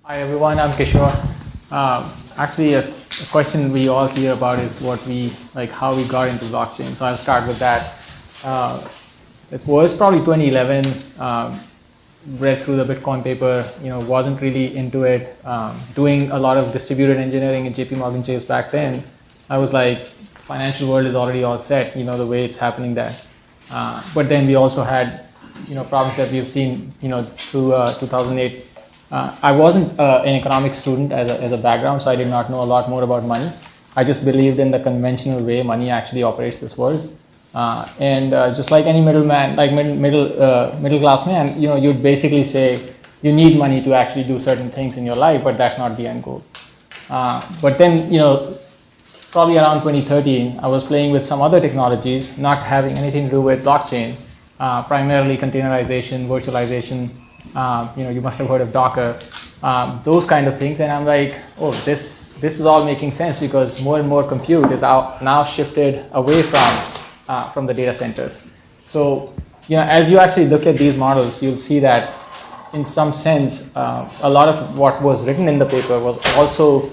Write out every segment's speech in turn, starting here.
Hi everyone, I'm Kishore. Actually, a question we all hear about is how we got into blockchain. So I'll start with that. It was probably 2011. Read through the Bitcoin paper. Wasn't really into it. Doing a lot of distributed engineering in JP Morgan Chase back then. I was like, financial world is already all set. The way it's happening there. But then we also had problems that we've seen through 2008. I wasn't an economics student as a background, so I did not know a lot more about money. I just believed in the conventional way money actually operates this world. And just like any middleman, like middle class man, you'd basically say you need money to actually do certain things in your life, but that's not the end goal. But then, probably around 2013, I was playing with some other technologies, not having anything to do with blockchain, primarily containerization, virtualization. You must have heard of Docker, those kind of things, and I'm like, oh, this is all making sense because more and more compute is now shifted away from the data centers. So, as you actually look at these models, you'll see that in some sense, a lot of what was written in the paper was also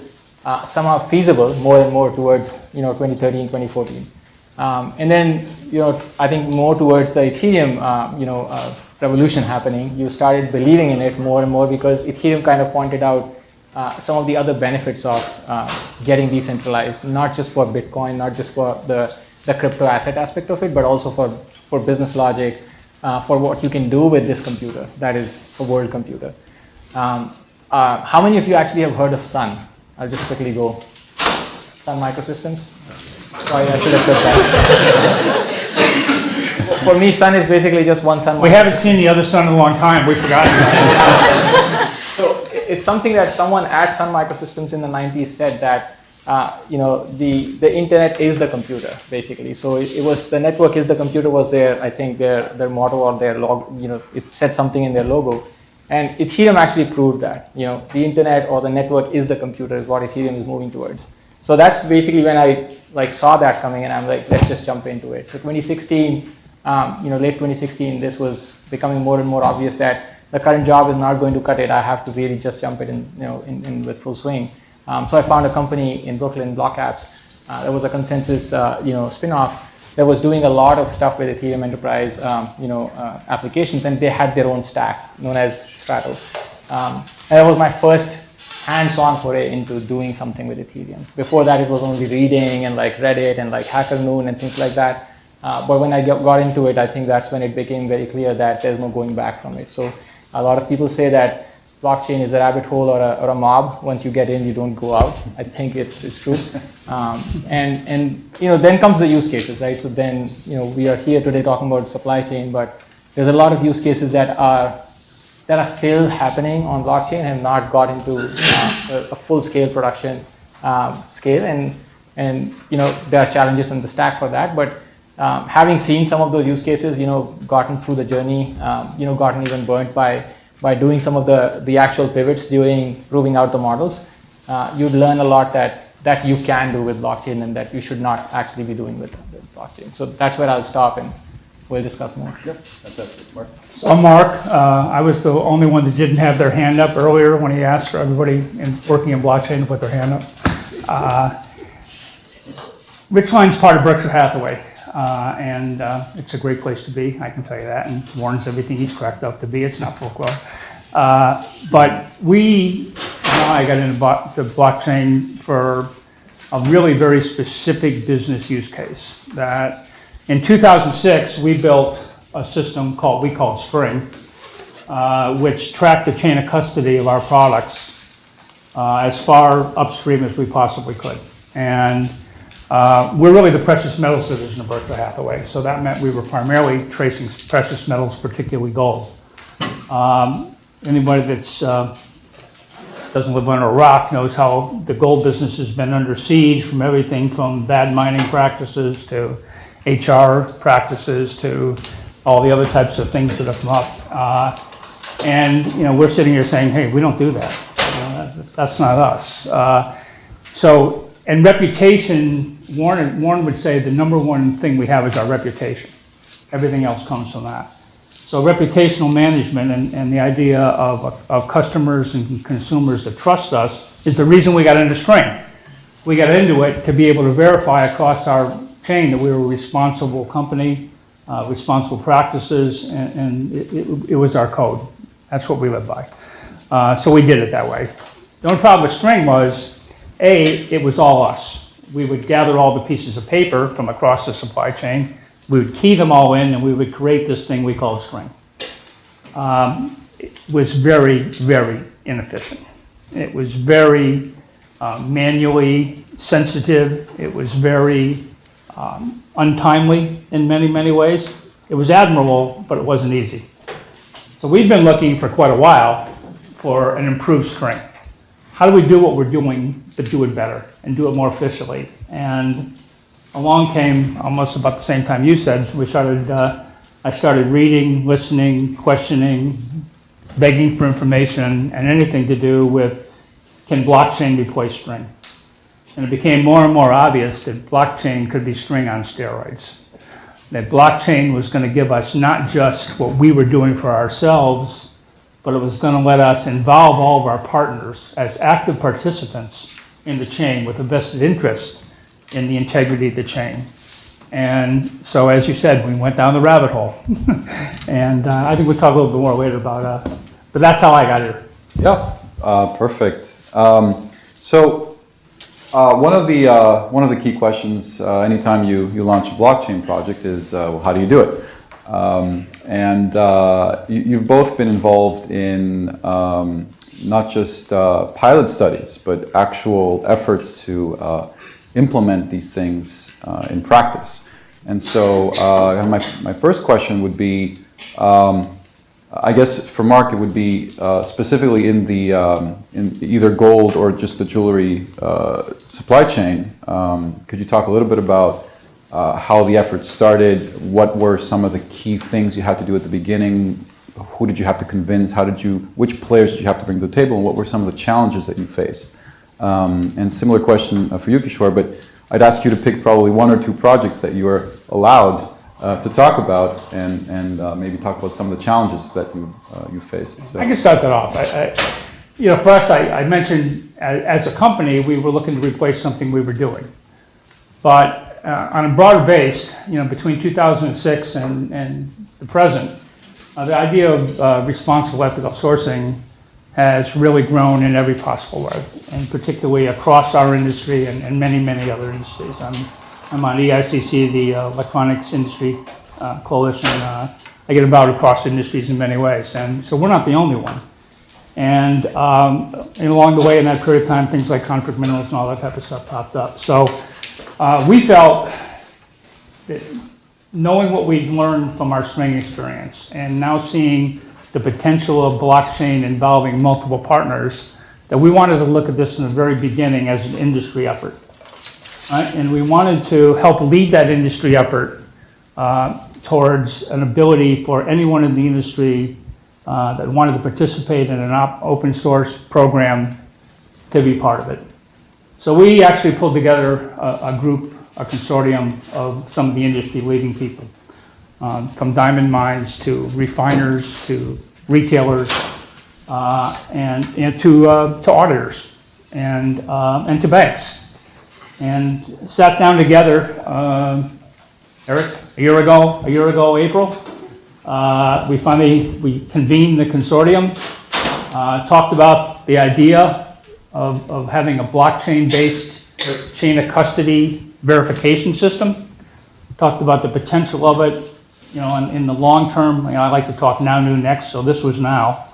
somehow feasible more and more towards 2013, 2014. And then, I think more towards the Ethereum, revolution happening, you started believing in it more and more because Ethereum kind of pointed out some of the other benefits of getting decentralized, not just for Bitcoin, not just for the crypto asset aspect of it, but also for business logic, for what you can do with this computer, that is a world computer. How many of you actually have heard of Sun? I'll just quickly go. Sun Microsystems? Sorry, I should have said that. For me, Sun is basically just one Sun. We haven't seen the other Sun in a long time. We've forgotten. So it's something that someone at Sun Microsystems in the 90s said that the internet is the computer, basically. So it was the network is the computer was I think their motto or their log. It said something in their logo, and Ethereum actually proved that. The internet or the network is the computer is what Ethereum is moving towards. So that's basically when I saw that coming, and I'm like, let's just jump into it. So 2016. Late 2016, this was becoming more and more obvious that the current job is not going to cut it. I have to really just jump it in with full swing. So I found a company in Brooklyn, Block Apps. There was a Consensus, spin-off that was doing a lot of stuff with Ethereum Enterprise, applications, and they had their own stack known as Strato. And that was my first hands-on foray into doing something with Ethereum. Before that, it was only reading and like Reddit and like HackerNoon and things like that. But when I got into it, I think that's when it became very clear that there's no going back from it. So a lot of people say that blockchain is a rabbit hole or a mob. Once you get in, you don't go out. I think it's true. And then comes the use cases, right? So then we are here today talking about supply chain, but there's a lot of use cases that are still happening on blockchain and not got into a full-scale production scale. And there are challenges in the stack for that, but having seen some of those use cases, gotten through the journey, gotten even burnt by doing some of the actual pivots during proving out the models, you'd learn a lot that you can do with blockchain and that you should not actually be doing with blockchain. So that's where I'll stop and we'll discuss more. Yep, fantastic. Mark? So I'm Mark. I was the only one that didn't have their hand up earlier when he asked for everybody working in blockchain to put their hand up. Richline's part of Berkshire Hathaway. And it's a great place to be, I can tell you that, and Warren's everything he's cracked up to be. It's not folklore. But I got into blockchain for a really very specific business use case. That in 2006, we built a system we called Spring, which tracked the chain of custody of our products as far upstream as we possibly could. And we're really the precious metals division of Berkshire Hathaway, so that meant we were primarily tracing precious metals, particularly gold. Anybody that doesn't live under a rock knows how the gold business has been under siege from everything from bad mining practices to HR practices to all the other types of things that have come up. And we're sitting here saying, hey, we don't do that. That's not us. And reputation, Warren would say the number one thing we have is our reputation. Everything else comes from that. So reputational management and the idea of customers and consumers that trust us is the reason we got into string. We got into it to be able to verify across our chain that we were a responsible company, responsible practices, and it was our code. That's what we live by. So we did it that way. The only problem with string was, it was all us. We would gather all the pieces of paper from across the supply chain, we would key them all in, and we would create this thing we called string. It was very, very inefficient. It was very manually sensitive. It was very untimely in many, many ways. It was admirable, but it wasn't easy. So we've been looking for quite a while for an improved string. How do we do what we're doing, but do it better and do it more efficiently? And along came, almost about the same time you said, I started reading, listening, questioning, begging for information, and anything to do with, can blockchain replace string? And it became more and more obvious that blockchain could be string on steroids. That blockchain was going to give us not just what we were doing for ourselves, but it was going to let us involve all of our partners as active participants in the chain with a vested interest in the integrity of the chain. And so, as you said, we went down the rabbit hole. And I think we'll talk a little bit more later about, but that's how I got here. Yeah, perfect. So one of the key questions anytime you launch a blockchain project is, well, how do you do it? And you've both been involved in not just pilot studies, but actual efforts to implement these things in practice. And so my first question would be, I guess for Mark, it would be specifically in either gold or just the jewelry supply chain. Could you talk a little bit about how the effort started? What were some of the key things you had to do at the beginning? Who did you have to convince? Which players did you have to bring to the table? And what were some of the challenges that you faced? And similar question for you, Kishore, but I'd ask you to pick probably one or two projects that you are allowed to talk about, and maybe talk about some of the challenges that you faced. So. I can start that off. For us, I mentioned as a company, we were looking to replace something we were doing. But on a broader base, between 2006 and the present, the idea of responsible ethical sourcing has really grown in every possible way, and particularly across our industry and many, many other industries. I'm on EICC, the Electronics Industry Coalition. I get involved across industries in many ways, and so we're not the only one. And along the way in that period of time, things like conflict minerals and all that type of stuff popped up. So we felt that knowing what we'd learned from our string experience and now seeing the potential of blockchain involving multiple partners, that we wanted to look at this in the very beginning as an industry effort. Right? And we wanted to help lead that industry effort towards an ability for anyone in the industry that wanted to participate in an open source program to be part of it. So we actually pulled together a group, a consortium of some of the industry leading people, from diamond mines to refiners to retailers and to auditors and to banks, and sat down together. Eric, a year ago, April, we convened the consortium, talked about the idea of having a blockchain-based chain of custody verification system, talked about the potential of it. In the long term, I like to talk now, new, next, so this was now.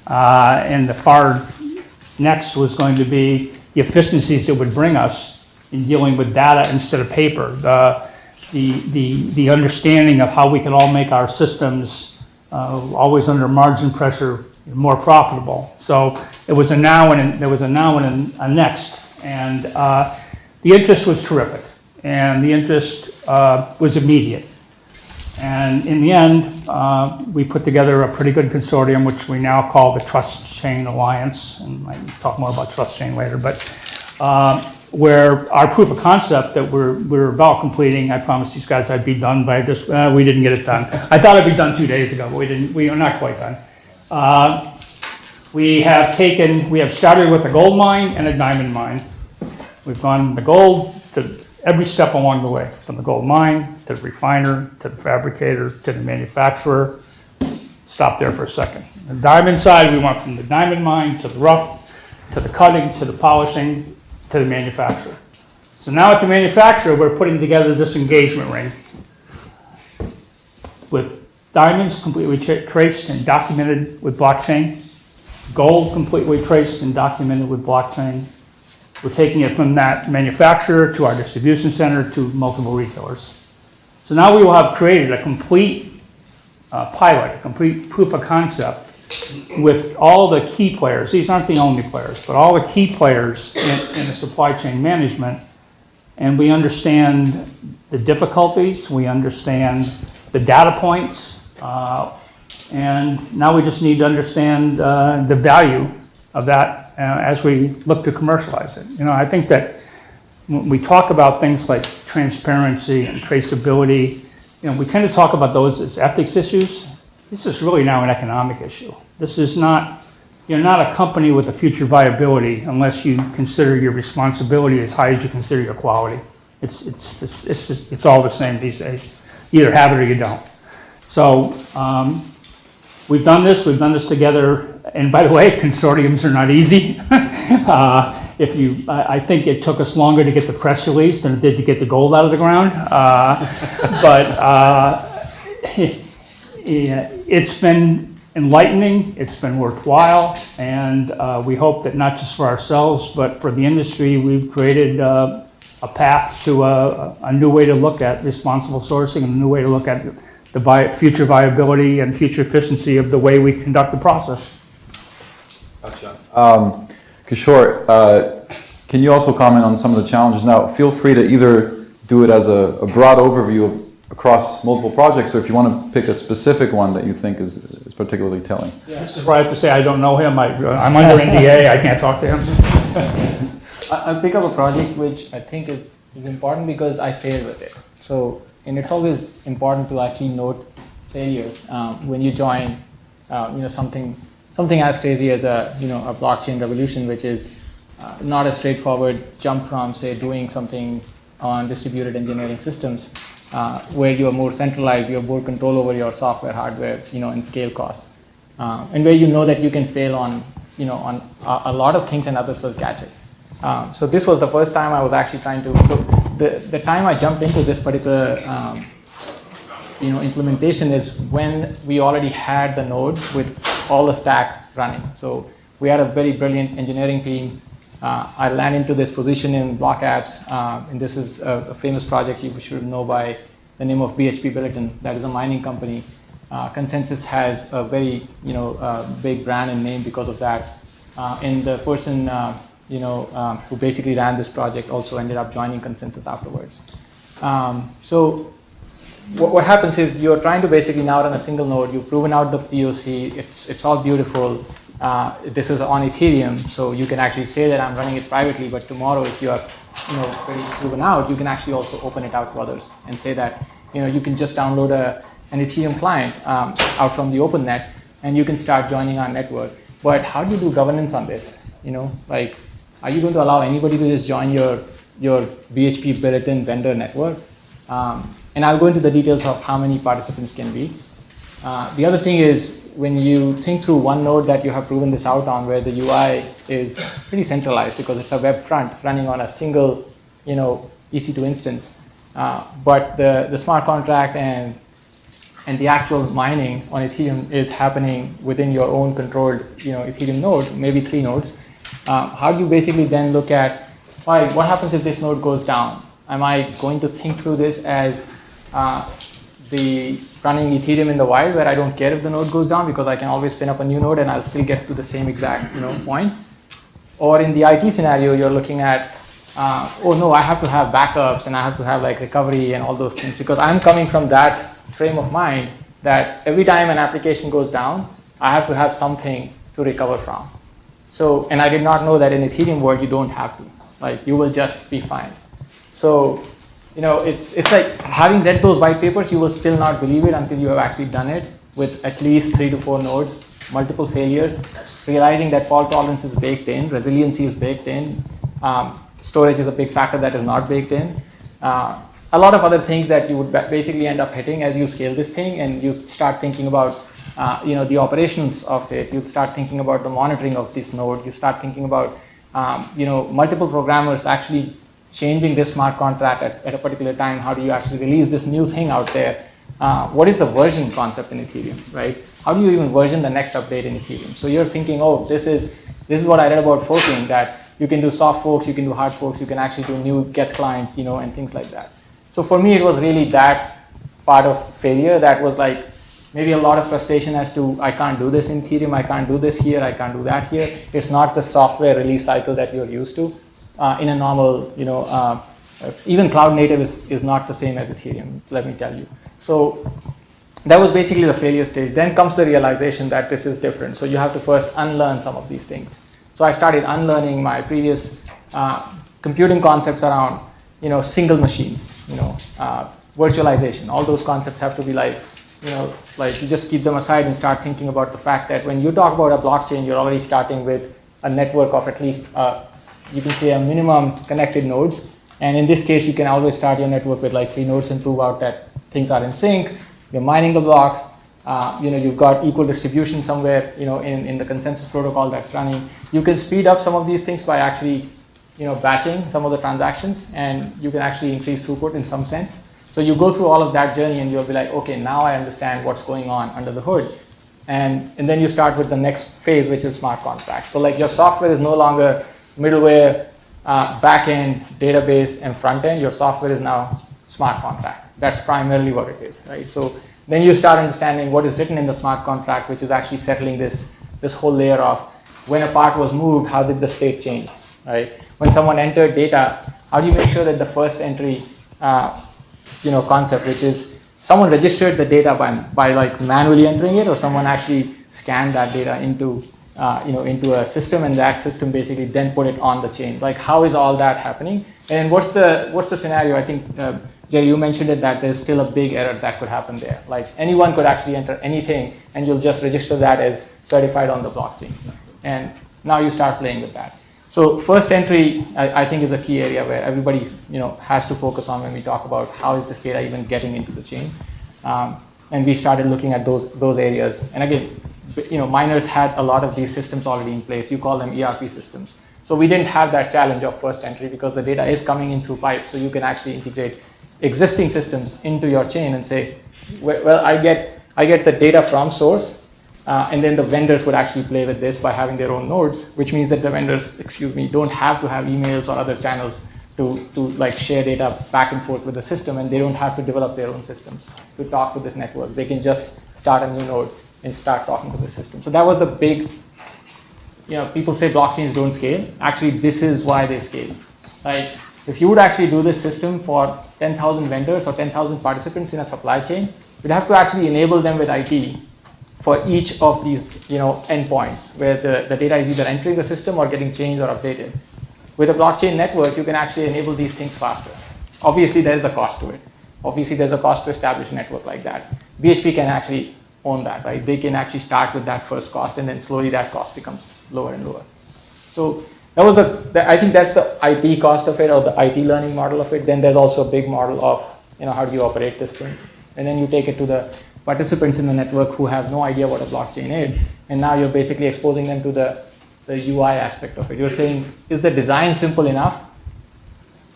And the far next was going to be the efficiencies it would bring us in dealing with data instead of paper. The understanding of how we can all make our systems always under margin pressure more profitable. So it was a now and there was a now and a next. And the interest was terrific. And the interest was immediate. And in the end, we put together a pretty good consortium, which we now call the Trust Chain Alliance. And I can talk more about Trust Chain later. But where our proof of concept that we're about completing, I promised these guys I'd be done by this, we didn't get it done. I thought I'd be done 2 days ago, but we are not quite done. We have started with a gold mine and a diamond mine. We've gone from the gold to every step along the way, from the gold mine to the refiner, to the fabricator, to the manufacturer. Stop there for a second. The diamond side, we went from the diamond mine to the rough, to the cutting, to the polishing, to the manufacturer. So now at the manufacturer, we're putting together this engagement ring with diamonds completely traced and documented with blockchain, gold completely traced and documented with blockchain. We're taking it from that manufacturer to our distribution center to multiple retailers. So now we will have created a complete pilot, a complete proof of concept with all the key players. These aren't the only players, but all the key players in the supply chain management. And we understand the difficulties, we understand the data points, and now we just need to understand the value of that as we look to commercialize it. You know, I think that when we talk about things like transparency and traceability, you know, we tend to talk about those as ethics issues. This is really now an economic issue. This is not, you're not a company with a future viability unless you consider your responsibility as high as you consider your quality. It's all the same these days. You either have it or you don't. So we've done this together. And by the way, consortiums are not easy. I think it took us longer to get the press release than it did to get the gold out of the ground. It's been enlightening, it's been worthwhile, and we hope that not just for ourselves, but for the industry, we've created a path to a new way to look at responsible sourcing and a new way to look at the future viability and future efficiency of the way we conduct the process. Gotcha. Kishore, can you also comment on some of the challenges? Now, feel free to either do it as a broad overview across multiple projects, or if you want to pick a specific one that you think is particularly telling. Yeah. This is where I have to say I don't know him. I'm under NDA. I can't talk to him. I'll pick up a project which I think is important because I failed with it. So, and it's always important to actually note failures when you join, something as crazy as a blockchain revolution, which is not a straightforward jump from, say, doing something on distributed engineering systems, where you are more centralized, you have more control over your software, hardware, and scale costs, and where you know that you can fail on a lot of things and others will catch it. So this was the first time I was actually trying to. So the time I jumped into this particular implementation is when we already had the node with all the stack running. So we had a very brilliant engineering team. I landed into this position in Block Apps, and this is a famous project you should know by the name of BHP Billiton. That is a mining company. Consensus has a very big brand and name because of that. And the person who basically ran this project also ended up joining Consensus afterwards. So what happens is you're trying to basically now run a single node. You've proven out the POC. It's all beautiful. This is on Ethereum, so you can actually say that I'm running it privately, but tomorrow if you are pretty proven out, you can actually also open it out to others and say that you can just download an Ethereum client out from the open net and you can start joining our network. But how do you do governance on this? Like, are you going to allow anybody to just join your BHP Billiton vendor network? And I'll go into the details of how many participants can be. The other thing is, when you think through one node that you have proven this out on, where the UI is pretty centralized because it's a web front running on a single, EC2 instance, but the smart contract and the actual mining on Ethereum is happening within your own controlled, Ethereum node, maybe 3 nodes. How do you basically then look at, what happens if this node goes down? Am I going to think through this as the running Ethereum in the wild, where I don't care if the node goes down because I can always spin up a new node and I'll still get to the same exact point? Or in the IT scenario, you're looking at, oh no, I have to have backups and I have to have like recovery and all those things, because I'm coming from that frame of mind that every time an application goes down, I have to have something to recover from. So, and I did not know that in Ethereum world you don't have to. Like you will just be fine. So, it's like having read those white papers, you will still not believe it until you have actually done it with at least 3 to 4 nodes, multiple failures, realizing that fault tolerance is baked in, resiliency is baked in, storage is a big factor that is not baked in. A lot of other things that you would basically end up hitting as you scale this thing, and you start thinking about the operations of it. You start thinking about the monitoring of this node. You start thinking about multiple programmers actually changing this smart contract at a particular time. How do you actually release this new thing out there? What is the version concept in Ethereum, right? How do you even version the next update in Ethereum? So you're thinking, oh, this is what I read about forking, that you can do soft forks, you can do hard forks, you can actually do new get clients, and things like that. So for me, it was really that part of failure that was like maybe a lot of frustration as to I can't do this in Ethereum, I can't do this here, I can't do that here. It's not the software release cycle that you're used to in a normal, even cloud native is not the same as Ethereum, let me tell you. So that was basically the failure stage. Then comes the realization that this is different. So you have to first unlearn some of these things. So I started unlearning my previous computing concepts around, single machines, virtualization. All those concepts have to be like you just keep them aside and start thinking about the fact that when you talk about a blockchain, you're already starting with a network of at least, you can say a minimum connected nodes. And in this case, you can always start your network with like 3 nodes and prove out that things are in sync. You're mining the blocks. You've got equal distribution somewhere, in the consensus protocol that's running. You can speed up some of these things by actually, batching some of the transactions, and you can actually increase throughput in some sense. So you go through all of that journey, and you'll be like, okay, now I understand what's going on under the hood. And then you start with the next phase, which is smart contracts. So like your software is no longer middleware, backend, database, and front end. Your software is now smart contract. That's primarily what it is, right? So then you start understanding what is written in the smart contract, which is actually settling this whole layer of when a part was moved, how did the state change, right? When someone entered data, how do you make sure that the first entry concept, which is someone registered the data by like manually entering it, or someone actually scanned that data into a system, and that system basically then put it on the chain. Like, how is all that happening? And what's the scenario? I think Gerry, you mentioned it, that there's still a big error that could happen there. Like anyone could actually enter anything, and you'll just register that as certified on the blockchain. And now you start playing with that. So first entry, I think, is a key area where everybody has to focus on when we talk about how is this data even getting into the chain. And we started looking at those areas. And again, miners had a lot of these systems already in place. You call them ERP systems. So we didn't have that challenge of first entry because the data is coming in through pipes. So you can actually integrate existing systems into your chain and say, well, I get the data from source, and then the vendors would actually play with this by having their own nodes, which means that the vendors, don't have to have emails or other channels to like share data back and forth with the system, and they don't have to develop their own systems to talk to this network. They can just start a new node and start talking to the system. So that was the big, people say blockchains don't scale. Actually, this is why they scale. Like, if you would actually do this system for 10,000 vendors or 10,000 participants in a supply chain, you'd have to actually enable them with IT for each of these endpoints where the data is either entering the system or getting changed or updated. With a blockchain network, you can actually enable these things faster. Obviously, there is a cost to it. Obviously, there's a cost to establish a network like that. BHP can actually own that, right? They can actually start with that first cost, and then slowly that cost becomes lower and lower. So that was I think that's the IT cost of it, or the IT learning model of it. Then there's also a big model of, how do you operate this thing? And then you take it to the participants in the network who have no idea what a blockchain is. And now you're basically exposing them to the UI aspect of it. You're saying, is the design simple enough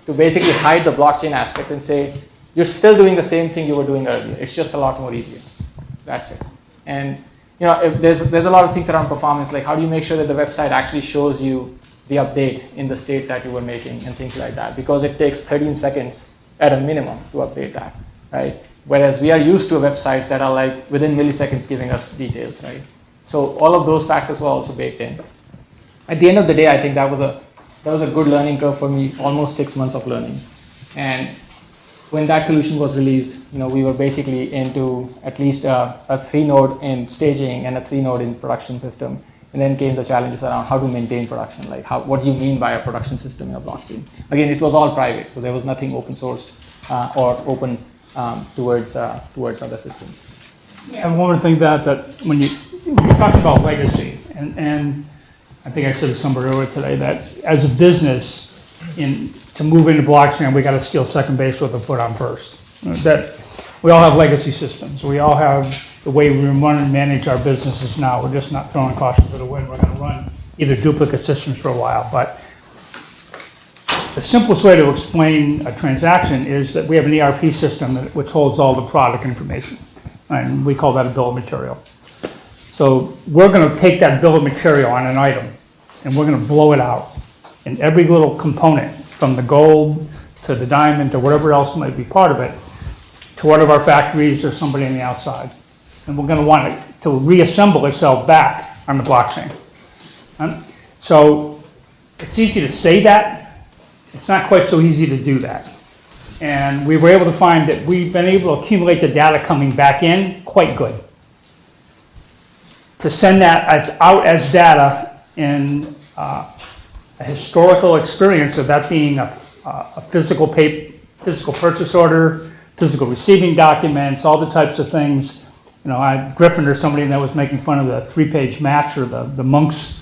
to basically hide the blockchain aspect and say, you're still doing the same thing you were doing earlier. It's just a lot more easier. That's it. And if there's a lot of things around performance, like how do you make sure that the website actually shows you the update in the state that you were making and things like that, because it takes 13 seconds at a minimum to update that, right? Whereas we are used to websites that are like within milliseconds giving us details, right? So all of those factors were also baked in. At the end of the day, I think that was a good learning curve for me, almost 6 months of learning. And when that solution was released, we were basically into at least a 3-node in staging and a 3-node in production system. And then came the challenges around how to maintain production, like what do you mean by a production system in a blockchain? Again, it was all private, so there was nothing open sourced or open towards other systems. Yeah, one more thing that when you talk about legacy, and I think I said to somebody earlier today that as a business, to move into blockchain, we got to steal second base with a foot on first. That we all have legacy systems. We all have the way we run and manage our businesses now. We're just not throwing caution to the wind. We're going to run either duplicate systems for a while. But the simplest way to explain a transaction is that we have an ERP system which holds all the product information, and we call that a bill of material. So we're going to take that bill of material on an item, and we're going to blow it out in every little component, from the gold to the diamond to whatever else might be part of it, to one of our factories or somebody on the outside. And we're going to want it to reassemble itself back on the blockchain. So it's easy to say that. It's not quite so easy to do that. And we were able to find that we've been able to accumulate the data coming back in quite good. To send that out as data in a historical experience of that being a physical purchase order, physical receiving documents, all the types of things. Griffin or somebody that was making fun of the 3-page match, or the monks,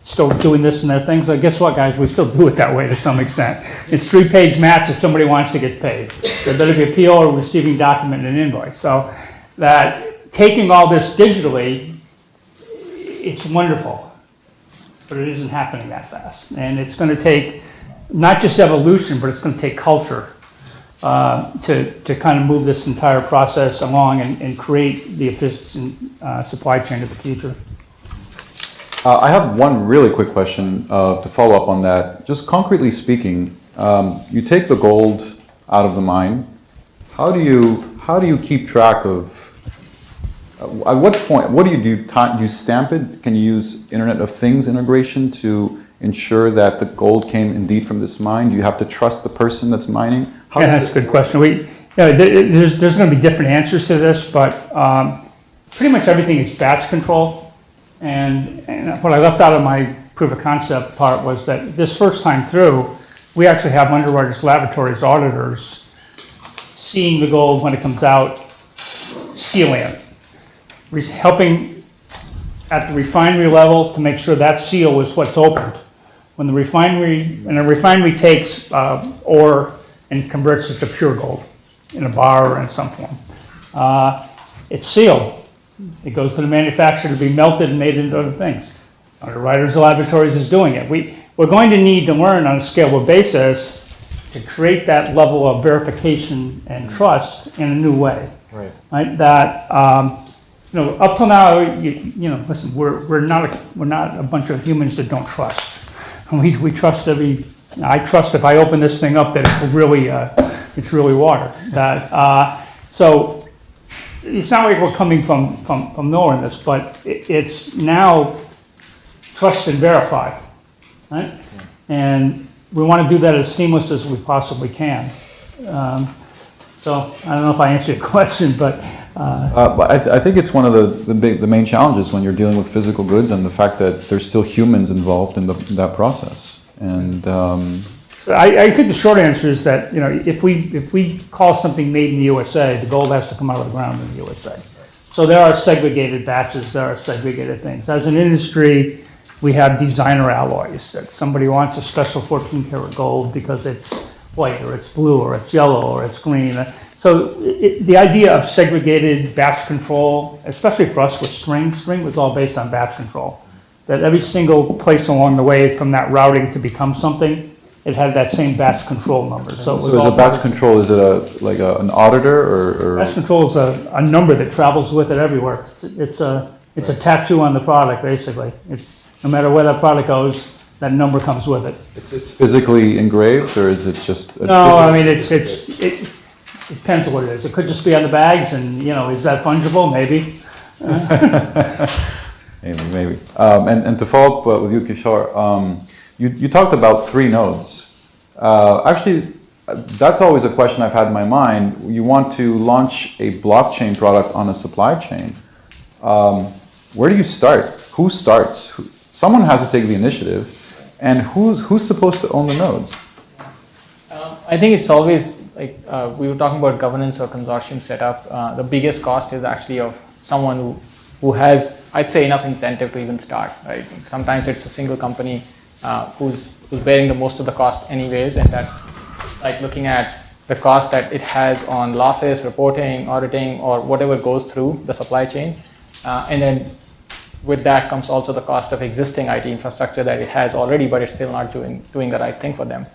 still doing this and that thing. So guess what, guys? We still do it that way to some extent. It's 3-page match if somebody wants to get paid. There better be a PO or receiving document and an invoice. So that taking all this digitally, it's wonderful, but it isn't happening that fast. And it's going to take not just evolution, but it's going to take culture to kind of move this entire process along and create the efficient supply chain of the future. I have one really quick question to follow up on that. Just concretely speaking, you take the gold out of the mine. How do you keep track of? At what point? What do you do? Do you stamp it? Can you use Internet of Things integration to ensure that the gold came indeed from this mine? Do you have to trust the person that's mining? Yeah, that's a good question. There's going to be different answers to this, but pretty much everything is batch control. And what I left out of my proof of concept part was that this first time through, we actually have underwriters, laboratories, auditors seeing the gold when it comes out, sealing it, helping at the refinery level to make sure that seal is what's opened. When a refinery takes ore and converts it to pure gold in a bar or in some form, it's sealed. It goes to the manufacturer to be melted and made into other things. Underwriters Laboratories is doing it. We're going to need to learn on a scalable basis to create that level of verification and trust in a new way. Right? That up till now, listen, we're not a bunch of humans that don't trust. We trust I trust if I open this thing up that it's really water. So it's not like we're coming from nowhere in this, but it's now trust and verify, right? And we want to do that as seamless as we possibly can. So I don't know if I answered your question, but I think it's one of the main challenges when you're dealing with physical goods, and the fact that there's still humans involved in that process. And I think the short answer is that if we call something made in the USA, the gold has to come out of the ground in the USA. So there are segregated batches, there are segregated things. As an industry, we have designer alloys. That somebody wants a special 14-karat gold because it's white or it's blue or it's yellow or it's green. So the idea of segregated batch control, especially for us with string was all based on batch control. That every single place along the way from that routing to become something, it had that same batch control number. So is a batch control, is it an auditor or? Batch control is a number that travels with it everywhere. It's a tattoo on the product, basically. It's no matter where that product goes, that number comes with it. It's physically engraved, or is it just? No, I mean it depends on what it is. It could just be on the bags, and is that fungible? Maybe. Maybe. And to follow up with you, Kishore, you talked about 3 nodes. Actually, that's always a question I've had in my mind. You want to launch a blockchain product on a supply chain. Where do you start? who starts? Someone has to take the initiative, and who's supposed to own the nodes? I think it's always like we were talking about governance or consortium setup. The biggest cost is actually of someone who has, I'd say, enough incentive to even start. Right? Sometimes it's a single company who's bearing the most of the cost anyways, and that's like looking at the cost that it has on losses, reporting, auditing, or whatever goes through the supply chain, and then with that comes also the cost of existing IT infrastructure that it has already, but it's still not doing the right thing for them.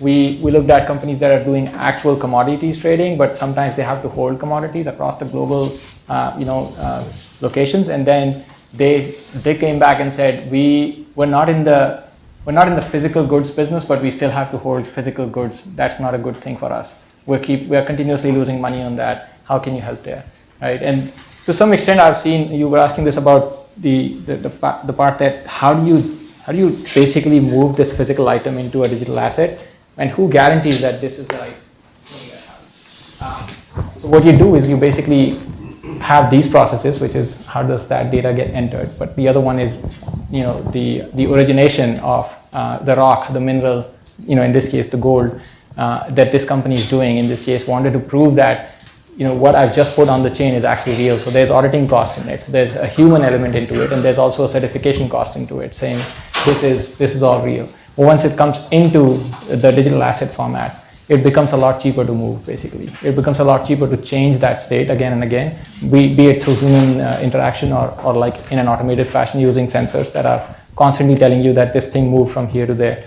We looked at companies that are doing actual commodities trading, but sometimes they have to hold commodities across the global, locations. And then they came back and said, we're not in the physical goods business, but we still have to hold physical goods. That's not a good thing for us. We're continuously losing money on that. How can you help there, right? And to some extent, I've seen you were asking this about the part that how do you basically move this physical item into a digital asset, and who guarantees that this is the right thing that happens? So what you do is you basically have these processes, which is how does that data get entered, but the other one is the origination of the rock, the mineral, in this case the gold that this company is doing. In this case, wanted to prove that what I've just put on the chain is actually real. So there's auditing cost in it. There's a human element into it, and there's also a certification cost into it, saying this is all real. But once it comes into the digital asset format, it becomes a lot cheaper to move. Basically, it becomes a lot cheaper to change that state again and again, be it through human interaction or like in an automated fashion using sensors that are constantly telling you that this thing moved from here to there.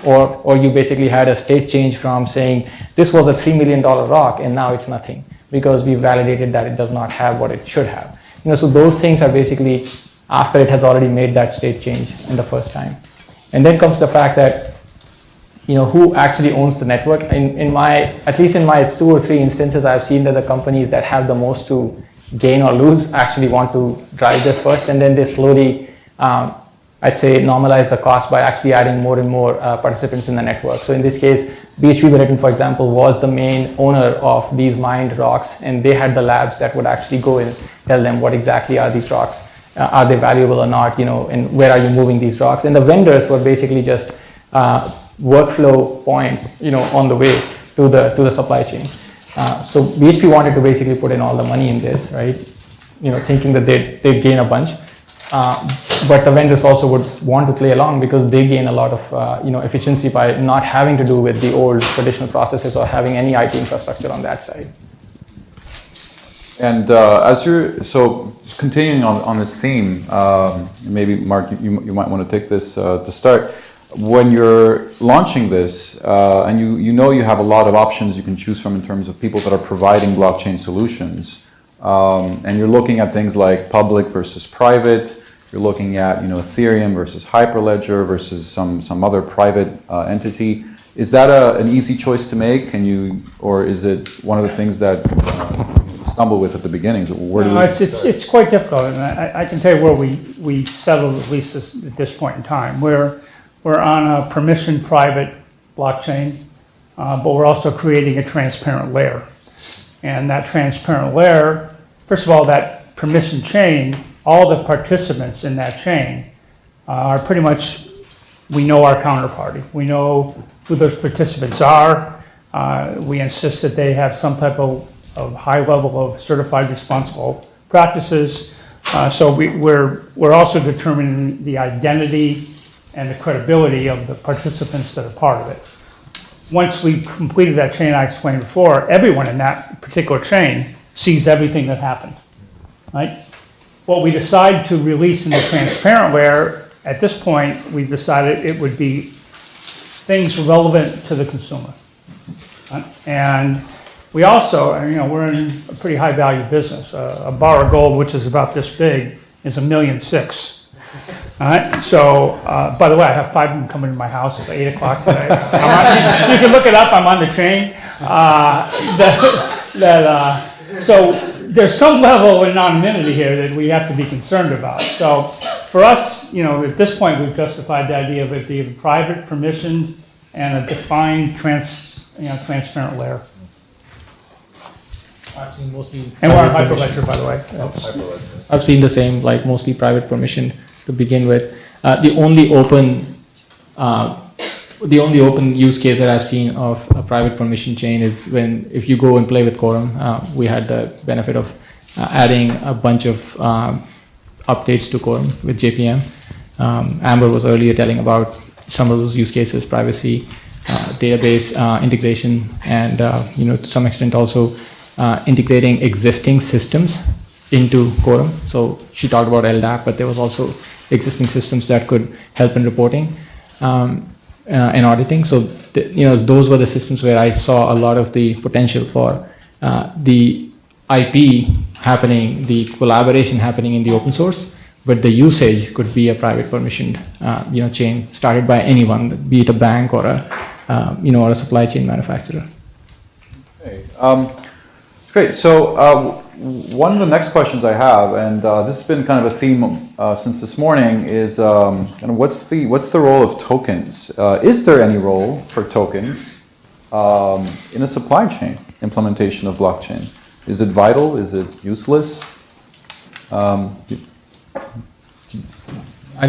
Or you basically had a state change from saying this was a $3 million rock and now it's nothing, because we validated that it does not have what it should have. So those things are basically after it has already made that state change in the first time. And then comes the fact that who actually owns the network. At least in my 2 or 3 instances, I've seen that the companies that have the most to gain or lose actually want to drive this first, and then they slowly I'd say normalize the cost by actually adding more and more participants in the network. So in this case, BHP Billiton, for example, was the main owner of these mined rocks, and they had the labs that would actually go and tell them what exactly are these rocks, are they valuable or not, and where are you moving these rocks. And the vendors were basically just workflow points, on the way to the supply chain. So BHP wanted to basically put in all the money in this, right? Thinking that they'd gain a bunch. But the vendors also would want to play along because they gain a lot of efficiency by not having to do with the old traditional processes or having any IT infrastructure on that side. And continuing on this theme, maybe Mark, you might want to take this to start. When you're launching this, and you have a lot of options you can choose from in terms of people that are providing blockchain solutions, and you're looking at things like public versus private. You're looking at Ethereum versus Hyperledger versus some other private entity. Is that an easy choice to make? Or is it one of the things that you stumble with at the beginning? So it's quite difficult, and I can tell you where we settled at least at this point in time. We're on a permission private blockchain, but we're also creating a transparent layer. And that transparent layer, first of all, that permission chain, all the participants in that chain are pretty much, we know our counterparty. We know who those participants are. We insist that they have some type of high level of certified responsible practices. So we're also determining the identity and the credibility of the participants that are part of it. Once we completed that chain I explained before, everyone in that particular chain sees everything that happened, right? What we decide to release in the transparent layer, at this point, we've decided it would be things relevant to the consumer. Right? And we also, we're in a pretty high value business. A bar of gold, which is about this big, is $1.6 million. All right. So, by the way, I have 5 of them coming to my house at 8 o'clock today. You can look it up. I'm on the chain. So there's some level of anonymity here that we have to be concerned about. So for us, at this point, we've justified the idea of it being private, permissioned, and a defined transparent layer. I've seen mostly. And we're on private permission. hyperledger, by the way. That's- I've seen the same, like mostly private permission to begin with. The only open use case that I've seen of a private permission chain is when, if you go and play with Quorum, we had the benefit of adding a bunch of updates to Quorum with JPM. Amber was earlier telling about some of those use cases, privacy, database integration, and to some extent also integrating existing systems into Quorum. So she talked about LDAP, but there was also existing systems that could help in reporting and auditing. So those were the systems where I saw a lot of the potential for the IP happening, the collaboration happening in the open source, but the usage could be a private permissioned chain started by anyone, be it a bank or or a supply chain manufacturer. Okay. Great. So one of the next questions I have, and this has been kind of a theme since this morning, is what's the role of tokens? Is there any role for tokens in a supply chain implementation of blockchain? Is it vital? Is it useless? I'll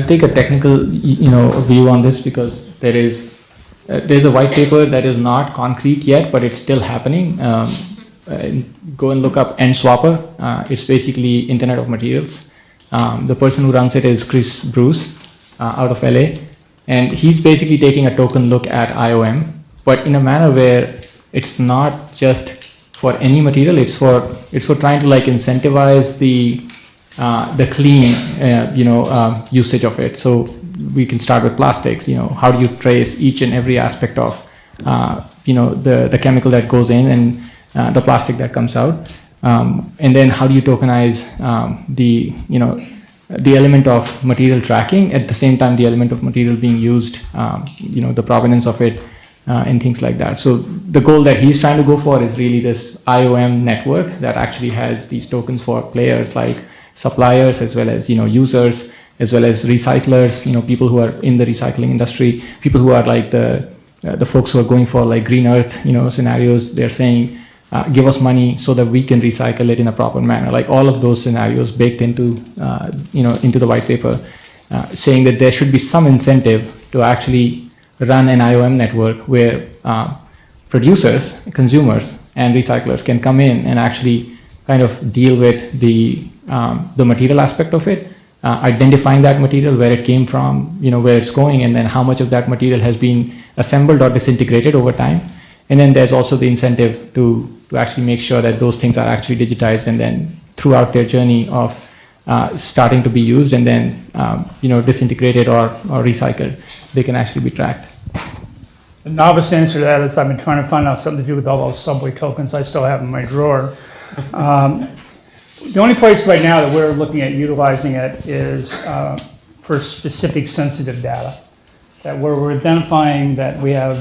take a technical view on this because there's a white paper that is not concrete yet, but it's still happening. Go and look up NSwapper. It's basically Internet of Materials. The person who runs it is Chris Bruce out of LA, and he's basically taking a token look at IOM, but in a manner where it's not just for any material. It's for trying to incentivize the clean usage of it. So we can start with plastics. How do you trace each and every aspect of the chemical that goes in and the plastic that comes out, and then how do you tokenize the element of material tracking, at the same time the element of material being used, the provenance of it, and things like that. So the goal that he's trying to go for is really this IOM network that actually has these tokens for players like suppliers, as well as users, as well as recyclers, people who are in the recycling industry, people who are like the folks who are going for like green earth scenarios. They're saying give us money so that we can recycle it in a proper manner. Like all of those scenarios baked into into the white paper, saying that there should be some incentive to actually run an IOM network where producers, consumers, and recyclers can come in and actually kind of deal with the material aspect of it, identifying that material, where it came from, where it's going, and then how much of that material has been assembled or disintegrated over time. And then there's also the incentive to actually make sure that those things are actually digitized, and then throughout their journey of starting to be used and then disintegrated or recycled, they can actually be tracked. The novice answer to that is I've been trying to find out something to do with all those subway tokens I still have in my drawer. The only place right now that we're looking at utilizing it is for specific sensitive data, that where we're identifying that we have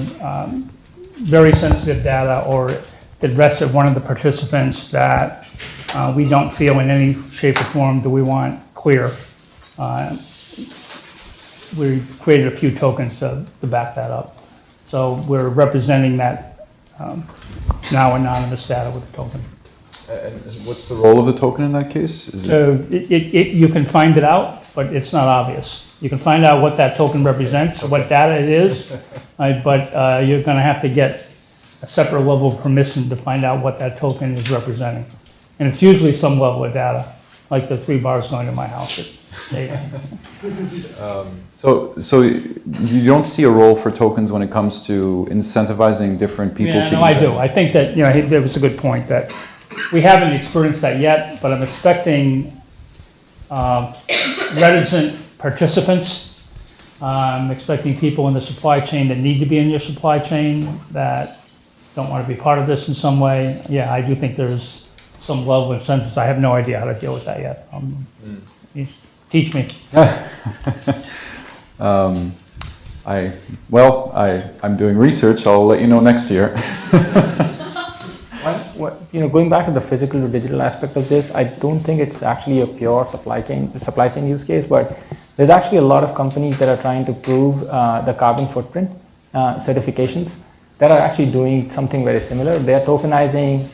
very sensitive data or the rest of one of the participants that we don't feel in any shape or form do we want clear. We created a few tokens to back that up. So we're representing that now anonymous data with a token. And what's the role of the token in that case? Is you can find it out, but it's not obvious. You can find out what that token represents, what data it is, but you're going to have to get a separate level of permission to find out what that token is representing. And it's usually some level of data, like the 3 bars going to my house. So you don't see a role for tokens when it comes to incentivizing different people Yeah, to no, I do. I think that, that was a good point, that we haven't experienced that yet, but I'm expecting reticent participants. I'm expecting people in the supply chain that need to be in your supply chain that don't want to be part of this in some way. Yeah, I do think there's some level of incentives. I have no idea how to deal with that yet. You teach me. I'm doing research. I'll let you know next year. Going back to the physical to digital aspect of this, I don't think it's actually a pure supply chain use case, but there's actually a lot of companies that are trying to prove the carbon footprint certifications that are actually doing something very similar. They're tokenizing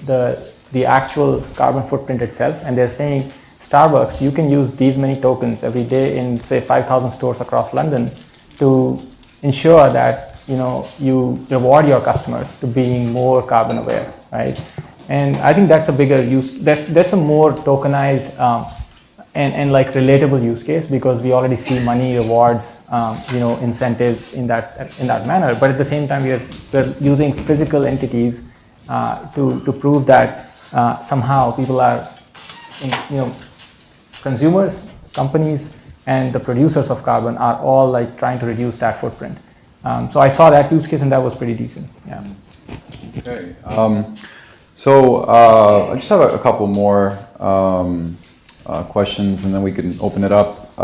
the actual carbon footprint itself, and they're saying, Starbucks, you can use these many tokens every day in, say, 5,000 stores across London to ensure that you reward your customers to being more carbon aware, right? And I think that's a bigger use. That's a more tokenized and like relatable use case, because we already see money rewards, incentives in that manner. But at the same time, we're using physical entities to prove that somehow people are, consumers, companies, and the producers of carbon are all like trying to reduce that footprint. So I saw that use case, and that was pretty decent. Yeah. Okay. So I just have a couple more questions, and then we can open it up.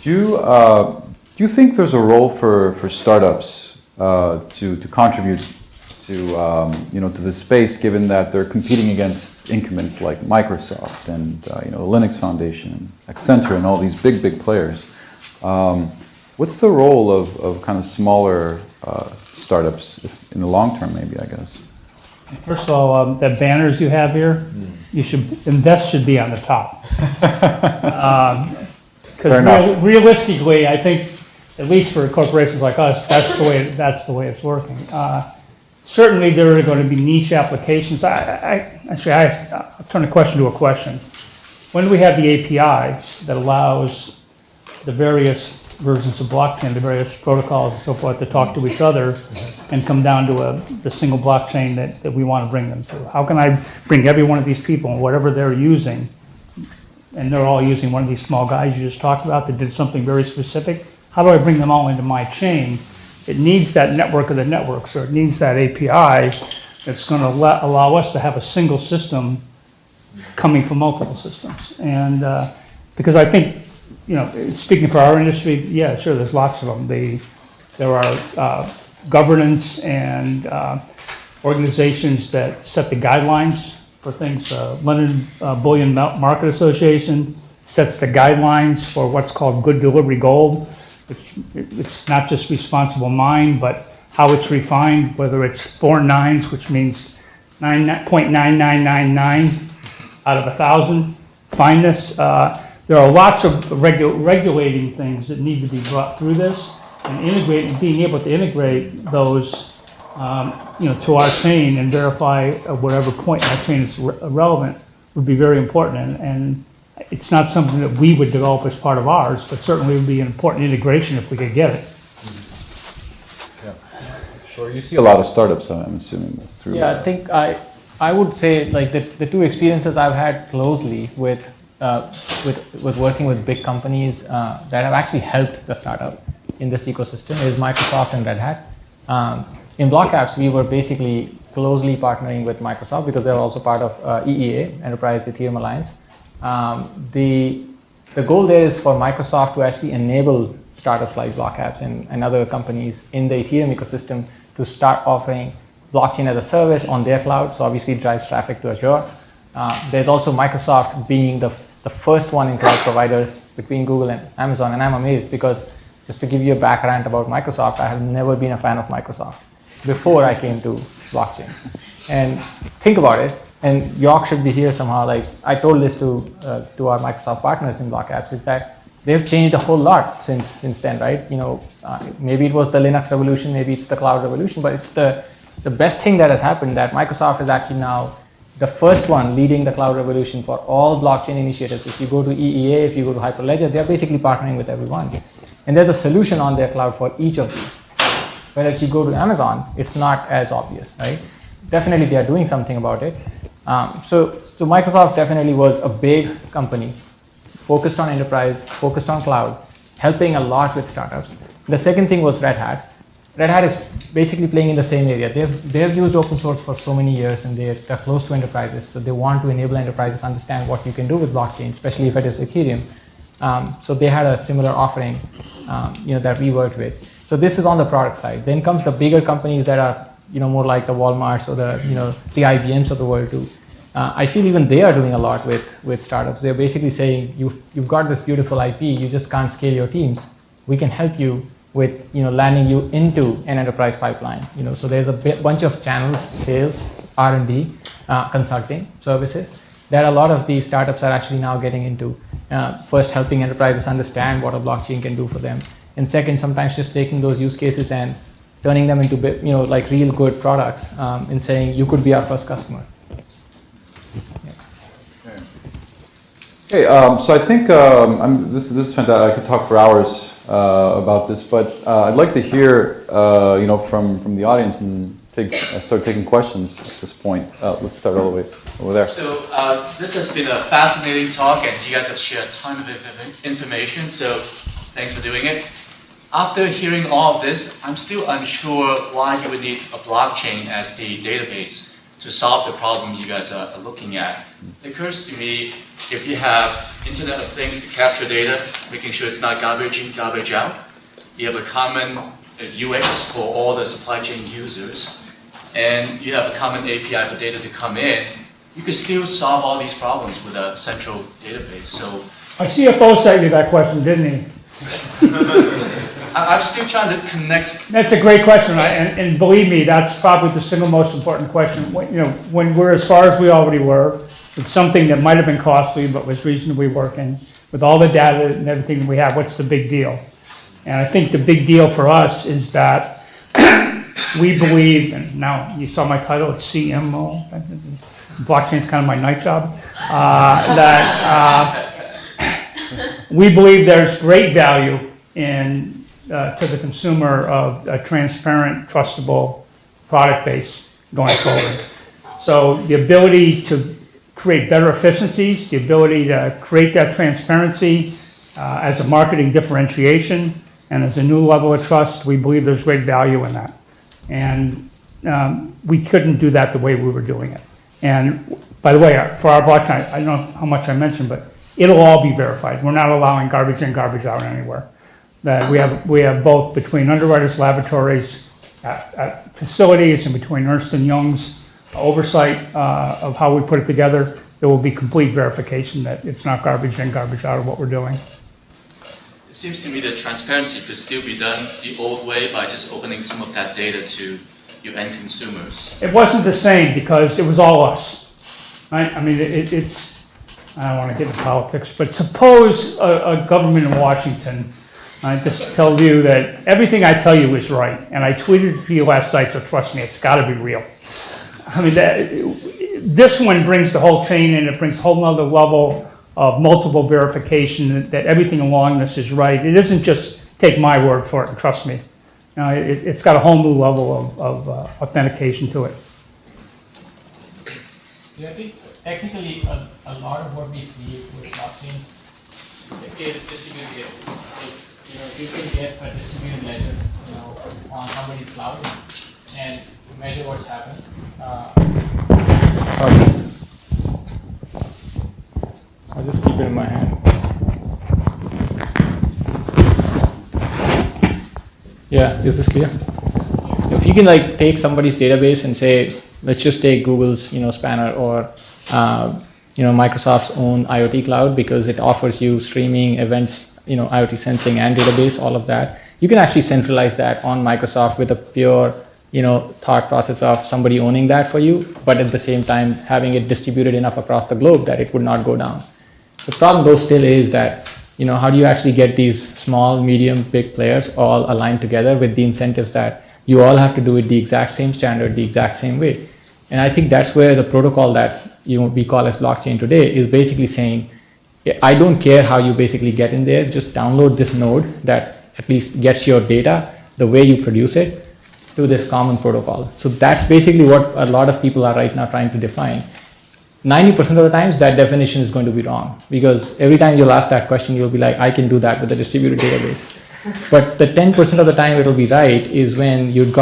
Do you think there's a role for startups to contribute to this space, given that they're competing against incumbents like Microsoft and the Linux Foundation, Accenture, and all these big players? What's the role of kind of smaller startups in the long term, maybe, I guess? First of all, the banners you have here, you should invest should be on the top. Because realistically, I think, at least for corporations like us, that's the way it's working. Certainly, there are going to be niche applications. I'll turn the question to a question. When do we have the API that allows the various versions of blockchain, the various protocols and so forth, to talk to each other and come down to the single blockchain that we want to bring them to? How can I bring every one of these people and whatever they're using, and they're all using one of these small guys you just talked about that did something very specific? How do I bring them all into my chain? It needs that network of the networks, or it needs that API that's going to allow us to have a single system coming from multiple systems. And because I think, speaking for our industry, yeah, sure, there's lots of them. There are governance and organizations that set the guidelines for things. London Bullion Market Association sets the guidelines for what's called good delivery gold, which it's not just responsible mine, but how it's refined, whether it's 4 nines, which means 9.9999 out of 1,000 fineness. There are lots of regulating things that need to be brought through this, and being able to integrate those, to our chain and verify at whatever point in our chain is relevant would be very important. And it's not something that we would develop as part of ours, but certainly would be an important integration if we could get it. Yeah, sure. You see a lot of startups, I'm assuming, through. Yeah, I think I would say like the two experiences I've had closely with working with big companies that have actually helped the startup in this ecosystem is Microsoft and Red Hat. In Block Apps, we were basically closely partnering with Microsoft because they're also part of EEA, Enterprise Ethereum Alliance. The goal there is for Microsoft to actually enable startups like Block Apps and other companies in the Ethereum ecosystem to start offering blockchain as a service on their cloud. So obviously it drives traffic to Azure. There's also Microsoft being the first one in cloud providers between Google and Amazon. And I'm amazed because, just to give you a background about Microsoft, I have never been a fan of Microsoft before I came to blockchain. And think about it, and York should be here somehow. Like I told this to our Microsoft partners in Block Apps, is that they've changed a whole lot since then, right? Maybe it was the Linux revolution, maybe it's the cloud revolution, but it's the best thing that has happened that Microsoft is actually now the first one leading the cloud revolution for all blockchain initiatives. If you go to EEA, if you go to Hyperledger, they're basically partnering with everyone. And there's a solution on their cloud for each of these. But if you go to Amazon, it's not as obvious, right? Definitely they are doing something about it. So Microsoft definitely was a big company, focused on enterprise, focused on cloud, helping a lot with startups. The second thing was Red Hat. Red Hat is basically playing in the same area. They've used open source for so many years, and they're close to enterprises. So they want to enable enterprises to understand what you can do with blockchain, especially if it is Ethereum. So they had a similar offering, that we worked with. So this is on the product side. Then comes the bigger companies that are, more like the Walmarts or the IBMs of the world too. I feel even they are doing a lot with startups. They're basically saying, you've got this beautiful IP, you just can't scale your teams. We can help you with landing you into an enterprise pipeline. So there's a bunch of channels, sales, R&D, consulting services that a lot of these startups are actually now getting into. First, helping enterprises understand what a blockchain can do for them, and second, sometimes just taking those use cases and turning them into like real good products, and saying you could be our first customer. Okay, so I think this is fantastic. I could talk for hours about this, but I'd like to hear from the audience and start taking questions at this point. Let's start all the way over there. So this has been a fascinating talk, and you guys have shared a ton of information. So thanks for doing it. After hearing all of this, I'm still unsure why you would need a blockchain as the database to solve the problem you guys are looking at. It occurs to me, if you have Internet of Things to capture data, making sure it's not garbage in, garbage out, you have a common UX for all the supply chain users, and you have a common API for data to come in, you could still solve all these problems with a central database. So Our CFO sent you that question, didn't he? I'm still trying to connect. That's a great question, and believe me, that's probably the single most important question. When we're as far as we already were, with something that might have been costly but was reasonably working, with all the data and everything we have, what's the big deal? And I think the big deal for us is that we believe, and now you saw my title, it's CMO, blockchain's kind of my night job, we believe there's great value in to the consumer of a transparent, trustable product base going forward. So the ability to create better efficiencies, the ability to create that transparency as a marketing differentiation and as a new level of trust, we believe there's great value in that. And we couldn't do that the way we were doing it. And by the way, for our blockchain, I don't know how much I mentioned, but it'll all be verified. We're not allowing garbage in, garbage out anywhere. That we have both between underwriters' laboratories, at facilities, and between Ernst & Young's oversight of how we put it together. There will be complete verification that it's not garbage in, garbage out of what we're doing. It seems to me that transparency could still be done the old way by just opening some of that data to your end consumers. It wasn't the same because it was all us, right? I mean, it's, I don't want to get into politics, but suppose a government in Washington just tell you that everything I tell you is right, and I tweeted it to you last night, so trust me, it's got to be real. I mean, this one brings the whole chain in. It brings a whole other level of multiple verification that everything along this is right. It isn't just take my word for it and trust me. It's got a whole new level of authentication to it. Yeah, I think technically a lot of what we see with blockchains is distributed data. You can get a distributed ledger, on somebody's cloud and measure what's happening. Sorry. I'll just keep it in my hand. Yeah, is this clear? If you can take somebody's database and say, let's just take Google's Spanner or Microsoft's own IoT cloud, because it offers you streaming, events, IoT sensing and database, all of that. You can actually centralize that on Microsoft with a pure thought process of somebody owning that for you, but at the same time having it distributed enough across the globe that it would not go down. The problem though still is that how do you actually get these small, medium, big players all aligned together with the incentives that you all have to do it the exact same standard, the exact same way. And I think that's where the protocol that we call as blockchain today is basically saying, I don't care how you basically get in there, just download this node that at least gets your data the way you produce it to this common protocol. So that's basically what a lot of people are right now trying to define. 90% of the times that definition is going to be wrong, because every time you'll ask that question, you'll be like, I can do that with a distributed database. But the 10% of the time it'll be right is when you've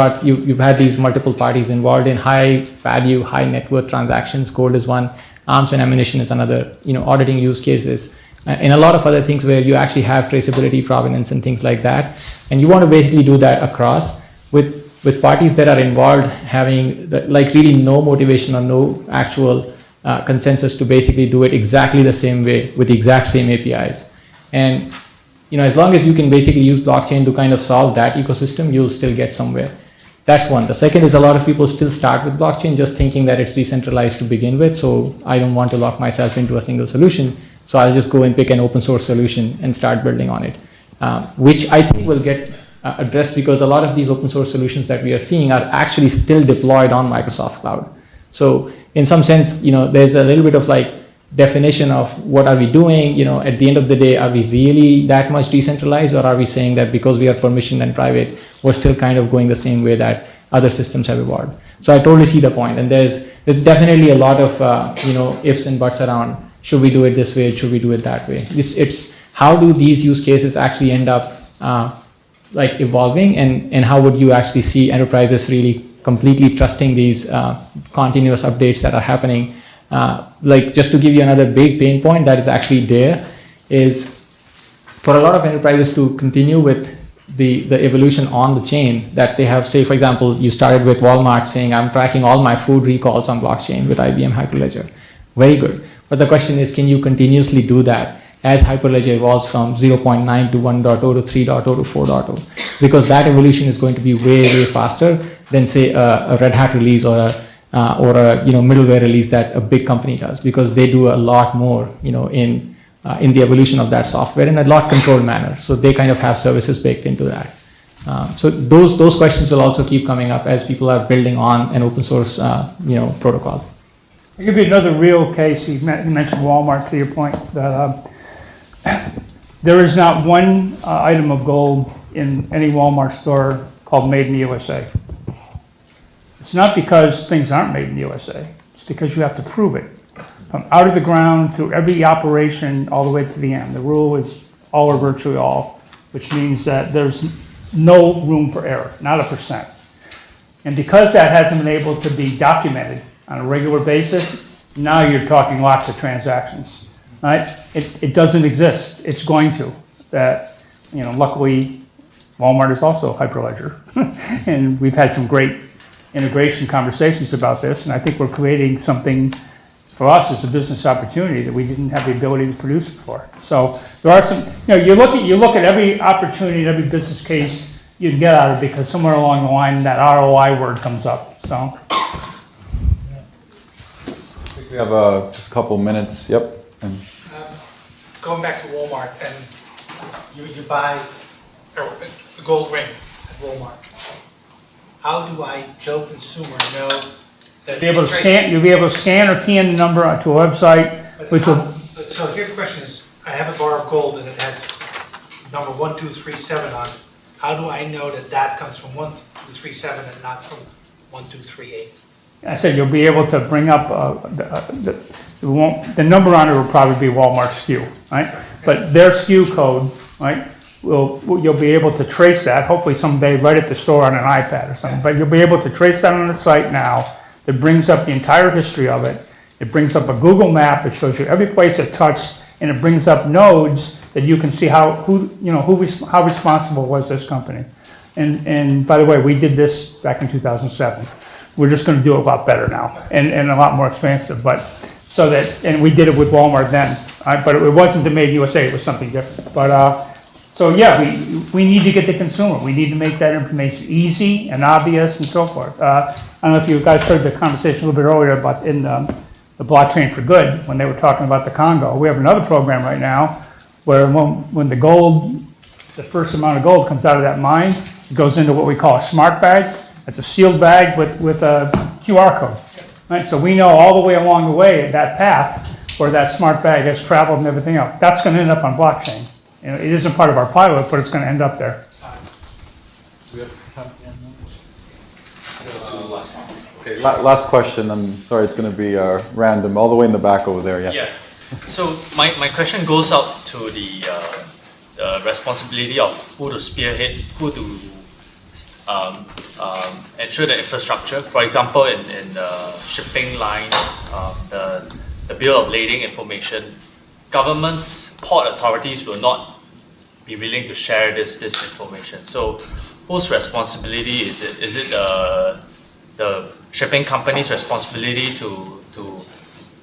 had these multiple parties involved in high value, high net worth transactions. Gold is one, arms and ammunition is another, auditing use cases, and a lot of other things where you actually have traceability, provenance, and things like that. And you want to basically do that across with parties that are involved having really no motivation or no actual consensus to basically do it exactly the same way with the exact same APIs. And as long as you can basically use blockchain to kind of solve that ecosystem, you'll still get somewhere. That's one. The second is a lot of people still start with blockchain just thinking that it's decentralized to begin with. So I don't want to lock myself into a single solution. So I'll just go and pick an open source solution and start building on it, which I think will get addressed because a lot of these open source solutions that we are seeing are actually still deployed on Microsoft Cloud. So in some sense, there's a little bit of like definition of what are we doing. At the end of the day, are we really that much decentralized, or are we saying that because we are permissioned and private, we're still kind of going the same way that other systems have evolved? So I totally see the point, and there's definitely a lot of ifs and buts around. Should we do it this way? Should we do it that way? It's how do these use cases actually end up like evolving, and how would you actually see enterprises really completely trusting these continuous updates that are happening? Like just to give you another big pain point that is actually there is for a lot of enterprises to continue with the evolution on the chain that they have. Say, for example, you started with Walmart saying, I'm tracking all my food recalls on blockchain with IBM Hyperledger. Very good. But the question is, can you continuously do that as Hyperledger evolves from 0.9 to 1.0 to 3.0 to 4.0? Because that evolution is going to be way, way faster than, say, a Red Hat release or a middleware release that a big company does, because they do a lot more in the evolution of that software in a lot controlled manner. So they kind of have services baked into that. So those questions will also keep coming up as people are building on an open source protocol. I'll give you another real case. You mentioned Walmart, to your point, that there is not one item of gold in any Walmart store called Made in the USA. It's not because things aren't made in the USA. It's because you have to prove it. From out of the ground through every operation all the way to the end. The rule is all or virtually all, which means that there's no room for error, not 1%. And because that hasn't been able to be documented on a regular basis, now you're talking lots of transactions, right? It doesn't exist. It's going to. Luckily, Walmart is also Hyperledger. And we've had some great integration conversations about this, and I think we're creating something for us as a business opportunity that we didn't have the ability to produce before. So there are some, you look at every opportunity, every business case you can get out of it, because somewhere along the line that ROI word comes up. So We have just a couple minutes. Yep. Going back to Walmart, and you buy the gold ring at Walmart. How do I, Joe consumer, know that you'll be able to scan or key in the number to a website, which will. So here the question is, I have a bar of gold and it has number 1237 on it. How do I know that that comes from 1237 and not from 1238? I said you'll be able to bring up the number on it will probably be Walmart SKU, right? But their SKU code, right? You'll be able to trace that, hopefully someday right at the store on an iPad or something, but you'll be able to trace that on the site now. It brings up the entire history of it. It brings up a Google map. It shows you every place it touched, and it brings up nodes that you can see how responsible was this company. And by the way, we did this back in 2007. We're just going to do it a lot better now and a lot more expansive. And we did it with Walmart then, but it wasn't the Made USA. It was something different. But so yeah, we need to get the consumer. We need to make that information easy and obvious and so forth. I don't know if you guys heard the conversation a little bit earlier about in the blockchain for good when they were talking about the Congo. We have another program right now where when the first amount of gold comes out of that mine, it goes into what we call a smart bag. It's a sealed bag with a QR code. Right? So we know all the way along the way that path where that smart bag has traveled and everything else. That's going to end up on blockchain. It isn't part of our pilot, but it's going to end up there. We have time for one more? Okay, last question. I'm sorry, it's going to be random. All the way in the back over there, Yeah. So my question goes out to the responsibility of who to spearhead, who to ensure the infrastructure. For example, in the shipping line, the bill of lading information, governments, port authorities will not be willing to share this information. So whose responsibility is it? Is it the shipping company's responsibility to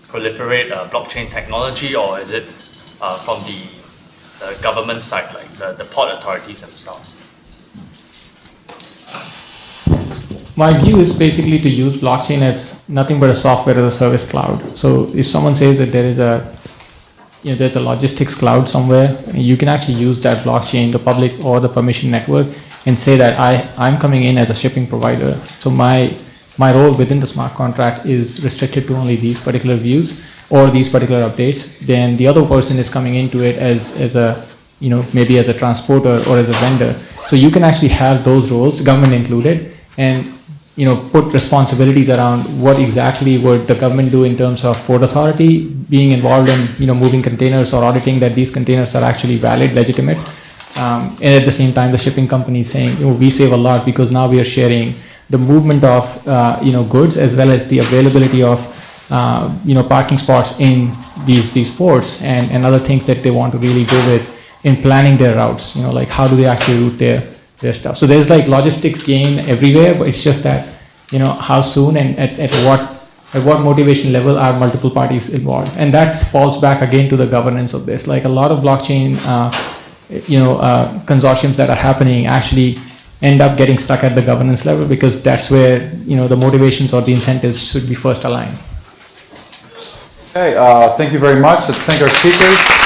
proliferate blockchain technology, or is it from the government side, like the port authorities themselves? my view is basically to use blockchain as nothing but a software as a service cloud. So if someone says that there's a logistics cloud somewhere, you can actually use that blockchain, the public or the permission network, and say that I'm coming in as a shipping provider. So my role within the smart contract is restricted to only these particular views or these particular updates. Then the other person is coming into it as a, maybe as a transporter or as a vendor. So you can actually have those roles, government included, and put responsibilities around what exactly would the government do in terms of Port Authority being involved in moving containers or auditing that these containers are actually valid, legitimate. And at the same time, the shipping company is saying, we save a lot because now we are sharing the movement of goods as well as the availability of parking spots in these ports and other things that they want to really go with in planning their routes. Like how do they actually route their stuff. So there's like logistics gain everywhere, but it's just that how soon and at what motivation level are multiple parties involved, and that falls back again to the governance of this. Like a lot of blockchain consortiums that are happening actually end up getting stuck at the governance level because that's where the motivations or the incentives should be first aligned. Okay, thank you very much. Let's thank our speakers.